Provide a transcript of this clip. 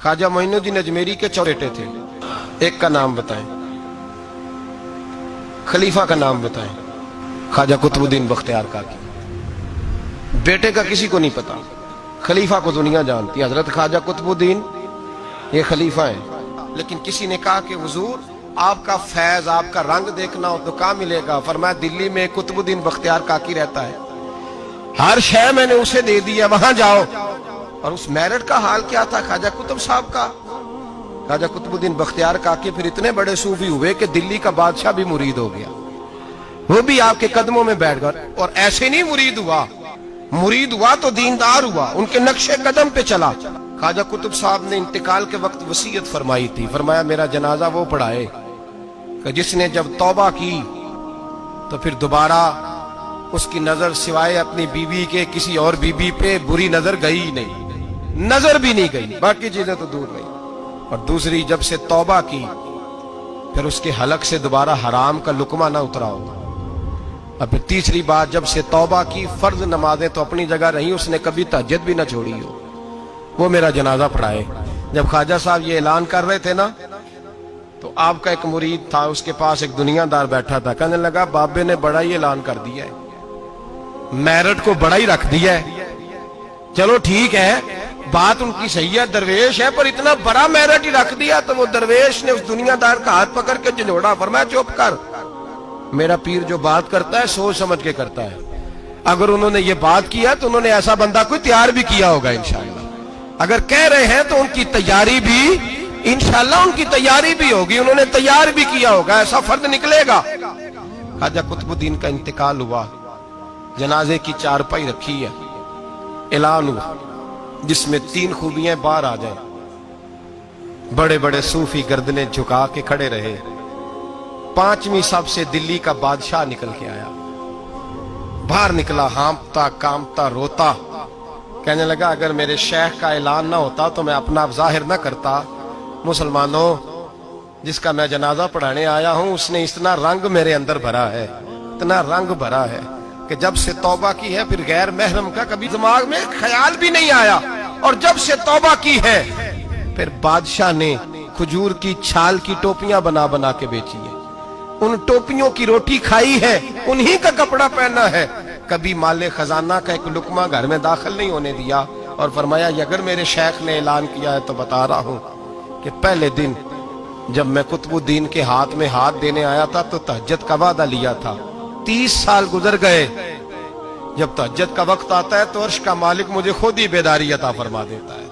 ख्वाजा मोइनुद्दीन अजमेरी के 4 बेटे थे। एक का नाम बताएं, खलीफा का नाम बताएं। ख्वाजा कुतुबुद्दीन बख्तियार काकी। बेटे का किसी को नहीं पता, खलीफा को दुनिया जानती है। हजरत ख्वाजा कुतुबुद्दीन ये खलीफा है। लेकिन किसी ने कहा कि हुजूर आपका फैज, आपका रंग देखना हो तो कहाँ मिलेगा? फरमाया दिल्ली में कुतुबुद्दीन बख्तियार काकी रहता है, हर शय मैंने उसे दे दी है, वहां जाओ। और उस मेरठ का हाल क्या था ख्वाजा कुतुब साहब का? ख्वाजा कुतुबुद्दीन बख्तियार काकी फिर इतने बड़े सूफी हुए कि दिल्ली का बादशाह भी मुरीद हो गया, वो भी आपके कदमों में बैठ गया। और ऐसे नहीं मुरीद हुआ तो दीनदार हुआ, उनके नक्शे कदम पे चला। ख्वाजा कुतुब साहब ने इंतकाल के वक्त वसीयत फरमाई थी, फरमाया मेरा जनाजा वो पढ़ाए कि जिसने जब तौबा की तो फिर दोबारा उसकी नजर सिवाय अपनी बीवी के किसी और बीवी पे बुरी नजर गई ही नहीं, नजर भी नहीं गई, बाकी चीजें तो दूर नहीं। और दूसरी, जब से तौबा की फिर उसके हलक से दोबारा हराम का लुकमा ना उतरा हो। अब तीसरी बात, जब से तौबा की फर्ज नमाजें तो अपनी जगह रही, उसने कभी तहज्जुद भी ना छोड़ी हो, वो मेरा जनाजा पढ़ाए। जब ख्वाजा साहब ये ऐलान कर रहे थे ना, तो आपका एक मुरीद था, उसके पास एक दुनियादार बैठा था, कहने लगा बाबे ने बड़ा ही ऐलान कर दिया है, मेरठ को बड़ा ही रख दिया है। चलो ठीक है, बात उनकी सही है, दरवेश है, पर इतना बड़ा मेरठ ही रख दिया। तो वो दरवेश ने उस दुनियादार का हाथ पकड़ के झंझोड़ा, फरमाया चुप कर, मेरा पीर जो बात करता है सोच समझ के करता है। अगर उन्होंने ये बात किया तो उन्होंने ऐसा बंदा कोई तैयार भी किया होगा इंशाअल्लाह। अगर कह रहे हैं तो उनकी तैयारी भी इंशाअल्लाह उनकी तैयारी भी होगी, उन्होंने तैयार भी किया होगा, ऐसा फर्ज निकलेगा। ख्वाजा कुतुबुद्दीन का इंतकाल हुआ, जनाजे की चारपाई रखी है, ऐलान हुआ जिसमें 3 खूबियां बाहर आ जाए। बड़े बड़े सूफी गर्दने झुका के खड़े रहे। 5वीं सबसे दिल्ली का बादशाह निकल के आया, बाहर निकला, हाँफता कांपता रोता, कहने लगा अगर मेरे शेख का ऐलान ना होता तो मैं अपना जाहिर ना करता। मुसलमानों, जिसका मैं जनाजा पढ़ाने आया हूं उसने इतना रंग मेरे अंदर भरा है, इतना रंग भरा है कि जब से तौबा की है फिर गैर महरम का कभी दिमाग में ख्याल भी नहीं आया। और जब से तौबा की है फिर बादशाह ने खजूर की छाल की टोपियां बना बना के बेची है, उन टोपियों की रोटी खाई है, उन्हीं का कपड़ा पहना है, कभी माले खजाना का एक लुकमा घर में दाखिल नहीं होने दिया। और फरमाया अगर मेरे शेख ने ऐलान किया है तो बता रहा हूं कि पहले दिन जब मैं कुतुबुद्दीन के हाथ में हाथ देने आया था तो तहज्जुद का वादा लिया था, 30 साल गुजर गए, जब तहज्जुद का वक्त आता है तो अर्श का मालिक मुझे खुद ही बेदारी अता फरमा देता है।